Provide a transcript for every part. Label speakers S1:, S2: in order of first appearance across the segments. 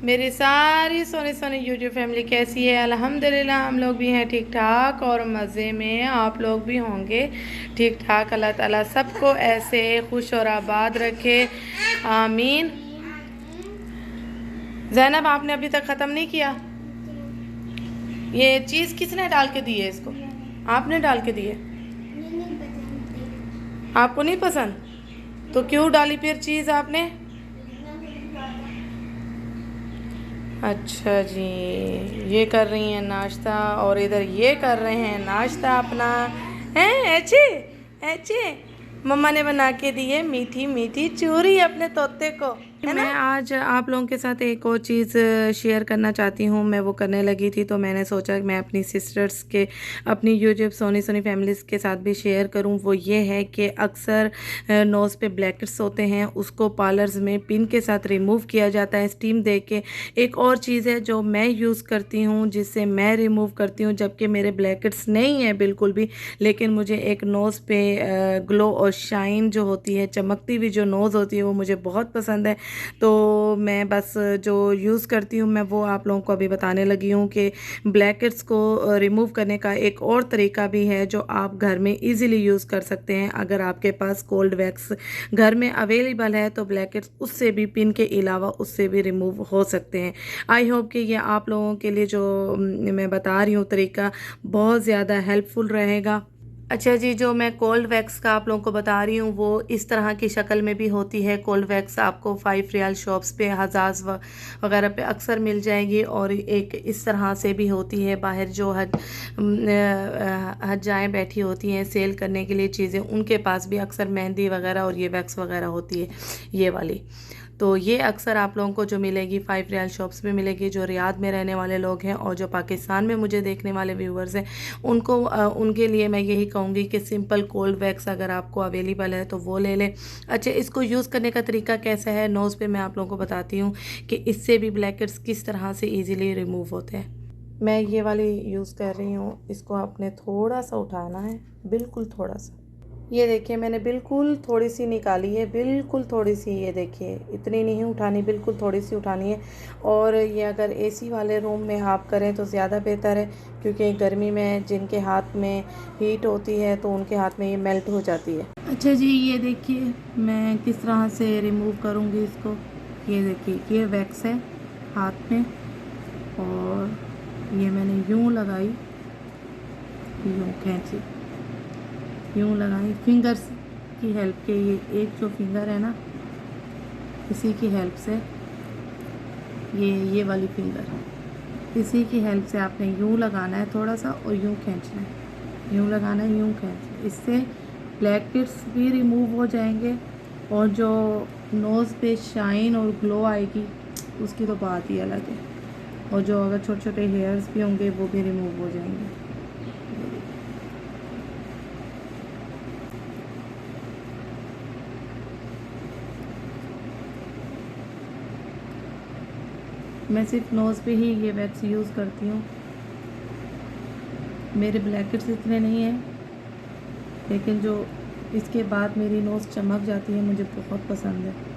S1: मेरी सारी Soni Soni YouTube family कैसी है? अल्हम्दुलिल्लाह हम लोग भी हैं ठीक ठाक और मज़े में। आप लोग भी होंगे ठीक ठाक। अल्लाह ताला सबको ऐसे खुश और आबाद रखे, आमीन। ज़ैनब, आपने अभी तक ख़त्म नहीं किया? ये चीज़ किसने डाल के दी है इसको? आपने डाल के दी है? आपको नहीं पसंद तो क्यों डाली फिर चीज़ आपने? अच्छा जी, ये कर रही हैं नाश्ता और इधर ये कर रहे हैं नाश्ता अपना। हैं ऐचे ऐचे मम्मा ने बना के दी है मीठी मीठी चूरी अपने तोते को, है ना? मैं आज आप लोगों के साथ एक और चीज़ शेयर करना चाहती हूँ। मैं वो करने लगी थी तो मैंने सोचा कि मैं अपनी सिस्टर्स के, अपनी यूट्यूब सोनी सोनी फैमिलीज़ के साथ भी शेयर करूँ। वो ये है कि अक्सर नोज़ पे ब्लैकेट्स होते हैं, उसको पार्लर्स में पिन के साथ रिमूव किया जाता है स्टीम दे के। एक और चीज़ है जो मैं यूज़ करती हूँ, जिससे मैं रिमूव करती हूँ जबकि मेरे ब्लैकेट्स नहीं है बिल्कुल भी, लेकिन मुझे एक नोज़ पे ग्लो और शाइन जो होती है, चमकती हुई जो नोज़ होती है, वो मुझे बहुत पसंद है। तो मैं बस जो यूज़ करती हूँ मैं वो आप लोगों को अभी बताने लगी हूँ कि ब्लैकेट्स को रिमूव करने का एक और तरीका भी है जो आप घर में इजीली यूज़ कर सकते हैं। अगर आपके पास कोल्ड वैक्स घर में अवेलेबल है तो ब्लैकेट्स उससे भी, पिन के अलावा उससे भी रिमूव हो सकते हैं। आई होप कि ये आप लोगों के लिए जो मैं बता रही हूँ तरीका बहुत ज़्यादा हेल्पफुल रहेगा। अच्छा जी, जो मैं कोल्ड वैक्स का आप लोगों को बता रही हूँ वो इस तरह की शक्ल में भी होती है। कोल्ड वैक्स आपको 5 रियाल शॉप्स पे, हज़ाज़ वगैरह पे अक्सर मिल जाएगी। और एक इस तरह से भी होती है, बाहर जो हजाएँ बैठी होती हैं सेल करने के लिए चीज़ें, उनके पास भी अक्सर मेहंदी वगैरह और ये वैक्स वगैरह होती है, ये वाली। तो ये अक्सर आप लोगों को जो मिलेगी 5 रियाल शॉप्स में मिलेगी। जो रियाद में रहने वाले लोग हैं और जो पाकिस्तान में मुझे देखने वाले व्यूवर्स हैं, उनको उनके लिए मैं यही कहूँगी कि सिंपल कोल्ड वैक्स अगर आपको अवेलेबल है तो वो ले लें। अच्छा, इसको यूज़ करने का तरीका कैसा है नोज़ पे, मैं आप लोगों को बताती हूँ कि इससे भी ब्लैकेट्स किस तरह से ईजिली रिमूव होते हैं। मैं ये वाली यूज़ कर रही हूँ। इसको आपने थोड़ा सा उठाना है, बिल्कुल थोड़ा सा। ये देखिए मैंने बिल्कुल थोड़ी सी निकाली है, बिल्कुल थोड़ी सी। ये देखिए इतनी नहीं उठानी, बिल्कुल थोड़ी सी उठानी है। और ये अगर एसी वाले रूम में आप करें तो ज़्यादा बेहतर है, क्योंकि गर्मी में जिनके हाथ में हीट होती है तो उनके हाथ में ये मेल्ट हो जाती है। अच्छा जी, ये देखिए मैं किस तरह से रिमूव करूँगी इसको। ये देखिए ये वैक्स है हाथ में और ये मैंने यूँ लगाई, यूँ खींची, यूँ लगाई फिंगर्स की हेल्प के। ये एक जो फिंगर है ना, इसी की हेल्प से, ये वाली फिंगर, इसी की हेल्प से आपने यूँ लगाना है थोड़ा सा और यूँ खींचना है, यूँ लगाना है, यूँ खींचना है। इससे ब्लैकेट्स भी रिमूव हो जाएंगे और जो नोज़ पे शाइन और ग्लो आएगी उसकी तो बात ही अलग है। और जो अगर छोटे छोटे हेयर्स भी होंगे वो भी रिमूव हो जाएंगे। मैं सिर्फ नोज़ पे ही ये वैक्स यूज़ करती हूँ। मेरे ब्लैकेट्स इतने नहीं हैं, लेकिन जो इसके बाद मेरी नोज़ चमक जाती है, मुझे बहुत पसंद है।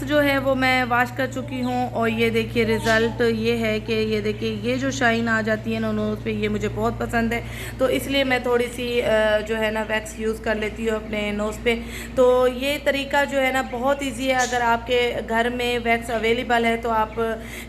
S1: जो है वो मैं वॉश कर चुकी हूँ और ये देखिए रिज़ल्ट ये है कि ये देखिए ये जो शाइन आ जाती है ना नोज़ पे, ये मुझे बहुत पसंद है। तो इसलिए मैं थोड़ी सी जो है ना वैक्स यूज़ कर लेती हूँ अपने नोज़ पे। तो ये तरीका जो है ना बहुत इजी है। अगर आपके घर में वैक्स अवेलेबल है तो आप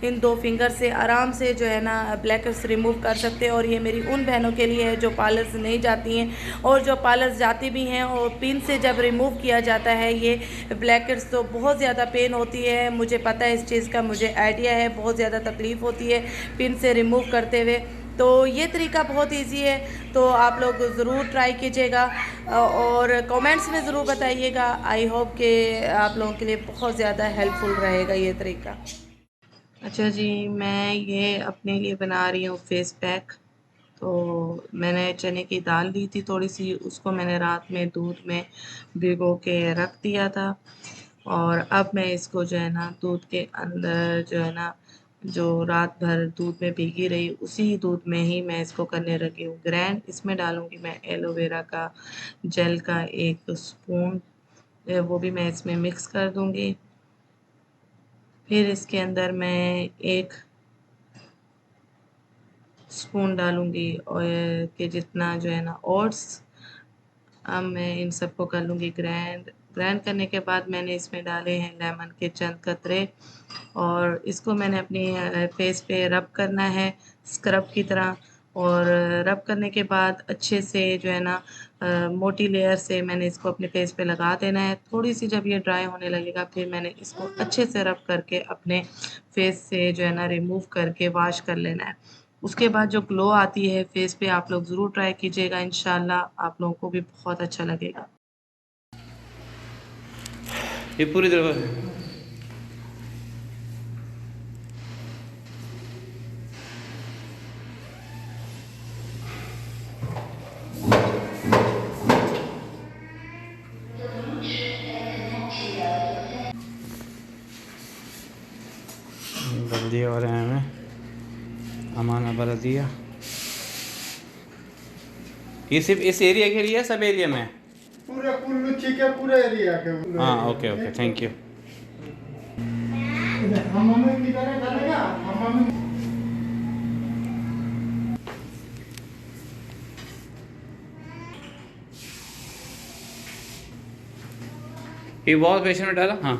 S1: इन 2 फिंगर से आराम से जो है ना ब्लैकेट्स रिमूव कर सकते हैं। और ये मेरी उन बहनों के लिए है जो पार्लर्स नहीं जाती हैं और जो पार्लर्स जाती भी हैं, और पिन से जब रिमूव किया जाता है ये ब्लैकेट्स तो बहुत ज़्यादा पेन होती है। मुझे पता है इस चीज़ का, मुझे आइडिया है, बहुत ज़्यादा तकलीफ़ होती है पिन से रिमूव करते हुए। तो ये तरीका बहुत इजी है, तो आप लोग ज़रूर ट्राई कीजिएगा और कमेंट्स में ज़रूर बताइएगा। आई होप कि आप लोगों के लिए बहुत ज़्यादा हेल्पफुल रहेगा ये तरीका। अच्छा जी, मैं ये अपने लिए बना रही हूँ फेस पैक। तो मैंने चने की दाल ली थी थोड़ी सी, उसको मैंने रात में दूध में भिगो के रख दिया था। और अब मैं इसको जो है ना दूध के अंदर जो है ना, जो रात भर दूध में भीगी रही उसी दूध में ही मैं इसको करने लगी हूँ ग्रैंड। इसमें डालूंगी मैं एलोवेरा का जेल का 1 स्पून, वो भी मैं इसमें मिक्स कर दूंगी। फिर इसके अंदर मैं 1 स्पून डालूंगी ऑयल के जितना जो है ना ओट्स। अब मैं इन सबको कर लूँगी ग्रैंड। ग्रैंड करने के बाद मैंने इसमें डाले हैं लेमन के चंद कतरे, और इसको मैंने अपनी फेस पे रब करना है स्क्रब की तरह। और रब करने के बाद अच्छे से जो है ना मोटी लेयर से मैंने इसको अपने फेस पे लगा देना है। थोड़ी सी जब ये ड्राई होने लगेगा फिर मैंने इसको अच्छे से रब करके अपने फेस से जो है ना रिमूव करके वॉश कर लेना है। उसके बाद जो ग्लो आती है फेस पे, आप लोग ज़रूर ट्राई कीजिएगा, इंशाल्लाह आप लोगों को भी बहुत अच्छा लगेगा।
S2: ये पूरी तरह बल्दी हो रहे हैं हमें अमाना बल्दिया। ये सिर्फ इस एरिया के लिए, सब एरिया में
S3: पूरे कुल्लू चिके पूरे एरिया के।
S2: हाँ ओके ओके थैंक यू।
S3: हमाम में किधर है डालेगा हमाम में।
S2: ये वॉश बेसिन में डाला। हाँ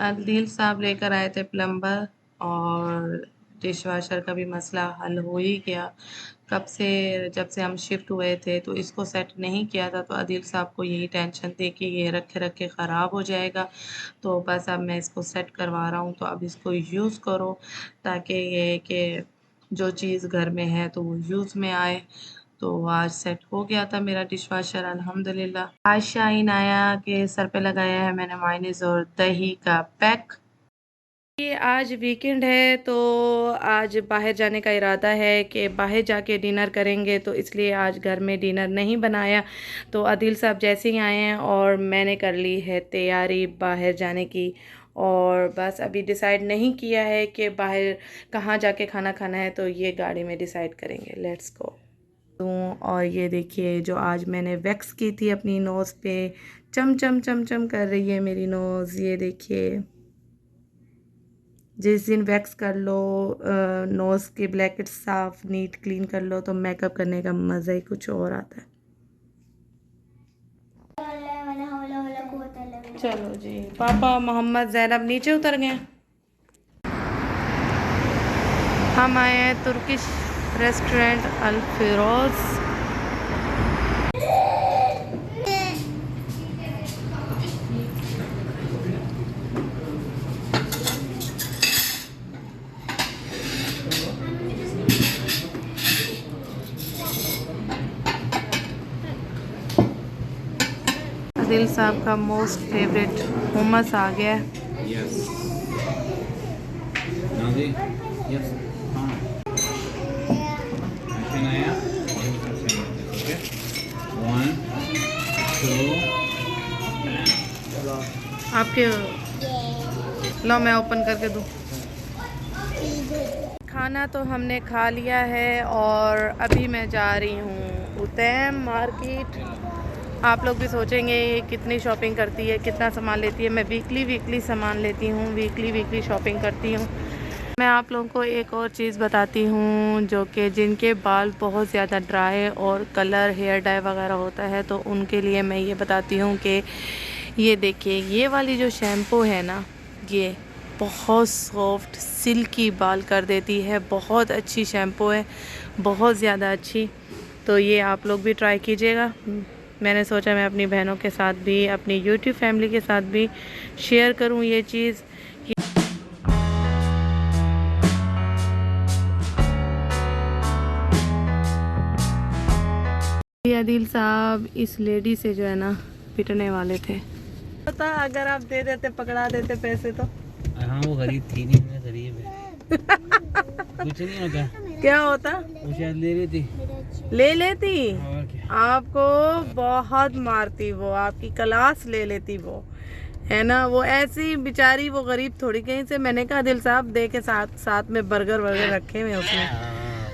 S1: अदील साहब लेकर आए थे प्लम्बर, और डिश वॉशर का भी मसला हल हो ही गया। कब से, जब से हम शिफ्ट हुए थे तो इसको सेट नहीं किया था, तो अदील साहब को यही टेंशन थी कि ये रखे रखे ख़राब हो जाएगा। तो बस अब मैं इसको सेट करवा रहा हूँ, तो अब इसको यूज़ करो ताकि ये कि जो चीज़ घर में है तो वो यूज़ में आए। तो आज सेट हो गया था मेरा डिश वॉशर अल्हम्दुलिल्लाह। आज शाइन आया कि सर पे लगाया है मैंने मायोनीज़ और दही का पैक। ये आज वीकेंड है तो आज बाहर जाने का इरादा है कि बाहर जाके डिनर करेंगे, तो इसलिए आज घर में डिनर नहीं बनाया। तो आदिल साहब जैसे ही आए हैं और मैंने कर ली है तैयारी बाहर जाने की, और बस अभी डिसाइड नहीं किया है कि बाहर कहाँ जाके खाना खाना है, तो ये गाड़ी में डिसाइड करेंगे। Let's go. और ये देखिए जो आज मैंने वैक्स की थी अपनी नोज़ पे, चम चम चम चम कर रही है मेरी नोज़। ये देखिए, जिस दिन वैक्स कर लो, नोज़ के ब्लैकेट साफ नीट क्लीन कर लो, तो मेकअप करने का मज़ा ही कुछ और आता है। चलो जी, पापा मोहम्मद ज़ैनब नीचे उतर गए। हम आए हैं तुर्किश रेस्टोरेंट अल फिरोज़। दिल साहब का मोस्ट फेवरेट हुमस आ गया है।
S2: यस नाजी यस हाँ ऐसे नया ओके 1 2
S1: आपके लो मैं ओपन करके दूँ। खाना तो हमने खा लिया है और अभी मैं जा रही हूँ उतैम मार्केट। आप लोग भी सोचेंगे ये कितनी शॉपिंग करती है, कितना सामान लेती है। मैं वीकली सामान लेती हूँ, वीकली शॉपिंग करती हूँ। मैं आप लोगों को एक और चीज़ बताती हूँ, जो कि जिनके बाल बहुत ज़्यादा ड्राई और कलर हेयर डाई वगैरह होता है, तो उनके लिए मैं ये बताती हूँ कि ये देखिए, ये वाली जो शैम्पू है ना, ये बहुत सॉफ्ट सिल्की बाल कर देती है। बहुत अच्छी शैम्पू है, बहुत ज़्यादा अच्छी। तो ये आप लोग भी ट्राई कीजिएगा। मैंने सोचा मैं अपनी बहनों के साथ भी, अपनी यूट्यूब फैमिली के साथ भी शेयर करूं ये चीज़। आदिल आदिल साहब इस लेडी से जो है ना पिटने वाले थे। पता अगर आप दे देते, पकड़ा देते पैसे तो।
S2: हाँ वो गरीब थी नहीं, मैं गरीब है। कुछ नहीं होता।
S1: क्या होता?
S2: वो शायद ले रही थी।
S1: ले लेती,
S2: और क्या?
S1: आपको बहुत मारती वो, आपकी क्लास ले लेती वो, है ना। वो ऐसी बेचारी, वो गरीब थोड़ी कहीं से। मैंने कहा दिल साहब दे के साथ में बर्गर वर्गर रखे हुए उसने,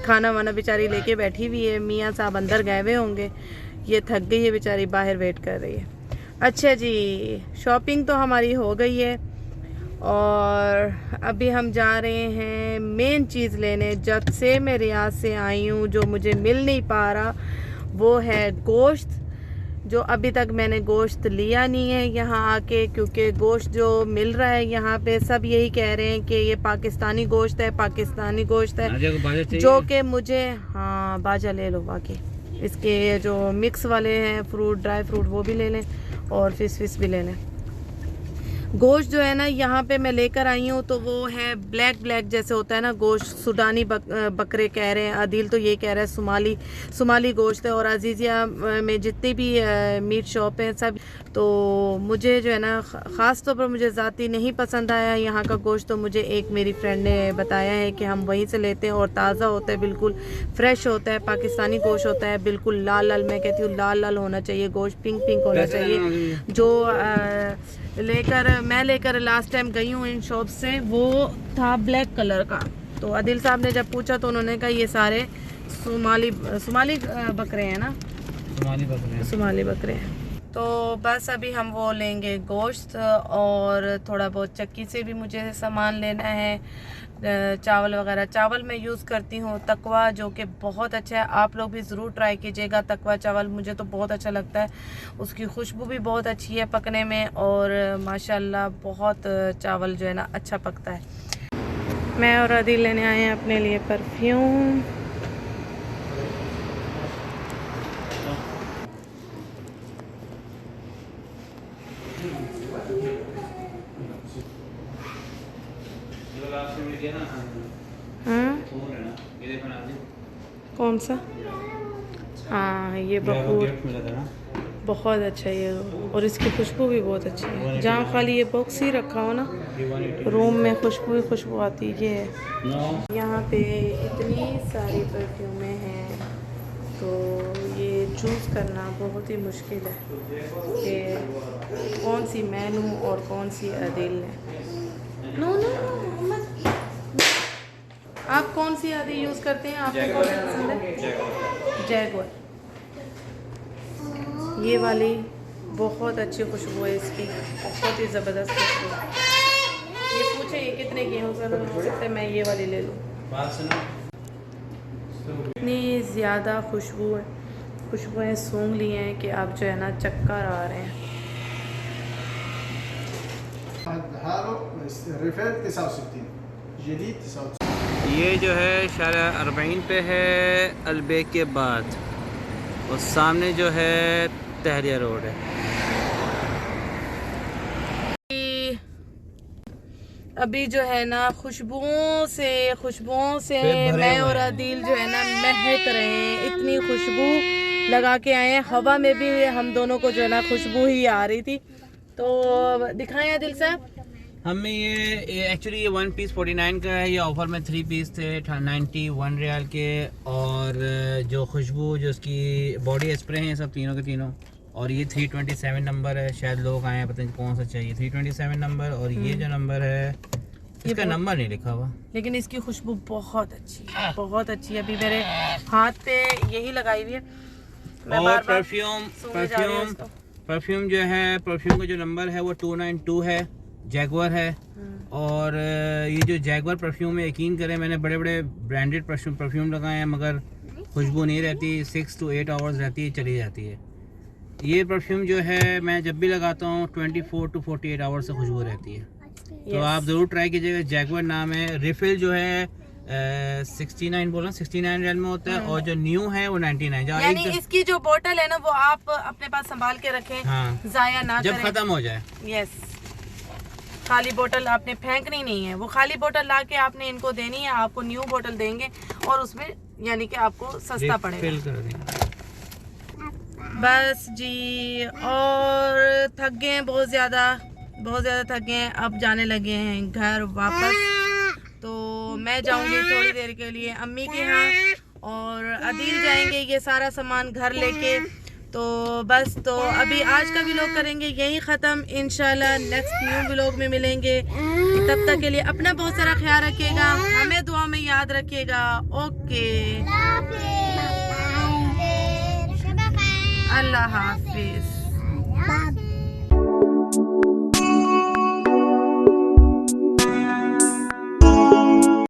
S1: खाना वाना बेचारी लेके बैठी हुई है। मियाँ साहब अंदर गए हुए होंगे, ये थक गई है बेचारी, बाहर वेट कर रही है। अच्छा जी, शॉपिंग तो हमारी हो गई है और अभी हम जा रहे हैं मेन चीज़ लेने। जब से मैं रियाद से आई हूँ जो मुझे मिल नहीं पा रहा वो है गोश्त, जो अभी तक मैंने गोश्त लिया नहीं है यहाँ आके, क्योंकि गोश्त जो मिल रहा है यहाँ पे सब यही कह रहे हैं कि ये पाकिस्तानी गोश्त है, पाकिस्तानी गोश्त है, जो कि मुझे, हाँ बाजा ले लो, बाकी इसके जो मिक्स वाले हैं फ्रूट, ड्राई फ्रूट वो भी ले लें और फिश भी ले लें। गोश्त जो है ना यहाँ पे मैं लेकर आई हूँ तो वो है ब्लैक जैसे होता है ना गोश्त, सुडानी बकरे कह रहे हैं, आदिल तो ये कह रहा है सुमाली गोश्त है। और अजीज़िया में जितनी भी मीट शॉप हैं सब, तो मुझे जो है ना ख़ास तौर पर मुझे ज़ाती नहीं पसंद आया यहाँ का गोश्त। तो मुझे एक मेरी फ्रेंड ने बताया है कि हम वहीं से लेते हैं और ताज़ा होता है, बिल्कुल फ्रेश होता है, पाकिस्तानी गोश्त होता है, बिल्कुल लाल। मैं कहती हूँ लाल होना चाहिए गोश्त, पिंक होना चाहिए। जो मैं लेकर लास्ट टाइम गई हूँ इन शॉप से, वो था ब्लैक कलर का। तो आदिल साहब ने जब पूछा तो उन्होंने कहा ये सारे सुमाली बकरे हैं ना, सुमाली बकरे हैं। तो बस अभी हम वो लेंगे गोश्त और थोड़ा बहुत चक्की से भी मुझे सामान लेना है, चावल वगैरह। चावल मैं यूज़ करती हूँ तकवा, जो कि बहुत अच्छा है, आप लोग भी ज़रूर ट्राई कीजिएगा। तकवा चावल मुझे तो बहुत अच्छा लगता है, उसकी खुशबू भी बहुत अच्छी है पकने में और माशाल्लाह बहुत चावल जो है ना अच्छा पकता है। मैं और आदिल लेने आए हैं अपने लिए परफ्यूम। कौन सा? हाँ ये बखूर बहुत अच्छा है ये, और इसकी खुशबू भी बहुत अच्छी है। जहाँ खाली ये बॉक्स ही रखा हो ना रूम में, खुशबू आती है। ये यहाँ पे इतनी सारी परफ्यूमें हैं तो ये चूज़ करना बहुत ही मुश्किल है कि कौन सी मैं लूँ और कौन सी आदिल है। नो आप कौन सी आदि यूज़ करते हैं? आपको कौन सी पसंद है? जैगुआर। ये वाली बहुत अच्छी खुशबू है इसकी, बहुत ही ज़बरदस्त खुशबू है। ये पूछे ये कितने की हो सकता है मैं ये वाली ले लूँ। इतनी ज़्यादा खुशबुएँ सूंघ ली हैं कि आप जो है ना चक्कर आ रहे हैं।
S2: ये जो है शारा 40 पे है अलबेक के बाद, और सामने जो है तहरिया रोड है।
S1: अभी जो है ना खुशबुओं से मैं और आदिल जो है ना महक रहे हैं। इतनी खुशबू लगा के आए हैं, हवा में भी हम दोनों को जो है ना खुशबू ही आ रही थी। तो दिखाएं आदिल साहब।
S2: हमें ये एक्चुअली ये 1 पीस 49 का है, ये ऑफर में 3 पीस थे 91 रियाल के। और जो खुशबू जो उसकी बॉडी स्प्रे हैं सब तीनों के तीनों, और ये 327 नंबर है। शायद लोग आए हैं पता नहीं कौन सा चाहिए, 327 नंबर। और ये जो नंबर है इसका नंबर नहीं लिखा हुआ, लेकिन
S1: इसकी खुशबू बहुत अच्छी है, बहुत अच्छी है। अभी मेरे हाथ पे यही लगाई हुई है।
S2: और परफ्यूम जो है, परफ्यूम का जो नंबर है वो 292 है, जैगुआर है। और ये जो जैगुआर परफ्यूम है, यकीन करें मैंने बड़े बड़े ब्रांडेड परफ्यूम लगाए हैं मगर खुशबू नहीं रहती, 6 to 8 आवर्स रहती है, चली जाती है। ये परफ्यूम जो है मैं जब भी लगाता हूँ 24 to 48 आवर्स से खुशबू रहती है। तो आप ज़रूर ट्राई कीजिएगा। जैगुआर नाम है। रिफिल जो है 69 बोला, 69 रियल में होता है, और जो न्यू है वो 99।
S1: यानी इसकी जो बोतल है ना वो आप अपने पास संभाल के रखें,
S2: हाँ,
S1: जाया ना
S2: जब खत्म हो जाए।
S1: यस, खाली बोतल आपने फेंकनी नहीं है, वो खाली बोतल ला के आपने इनको देनी है, आपको न्यू बोतल देंगे और उसमें यानी कि आपको सस्ता पड़ेगा। बस जी, और थक गए हैं बहुत ज़्यादा थक गए हैं। अब जाने लगे हैं घर वापस। तो मैं जाऊंगी थोड़ी देर के लिए अम्मी के यहाँ, और अदील जाएंगे ये सारा सामान घर लेके। तो बस, तो अभी आज का व्लॉग करेंगे यही ख़त्म। इंशाल्लाह नेक्स्ट न्यू व्लॉग में मिलेंगे। तब तक के लिए अपना बहुत सारा ख्याल रखिएगा, हमें दुआ में याद रखिएगा। ओके, अल्लाह हाफिज़।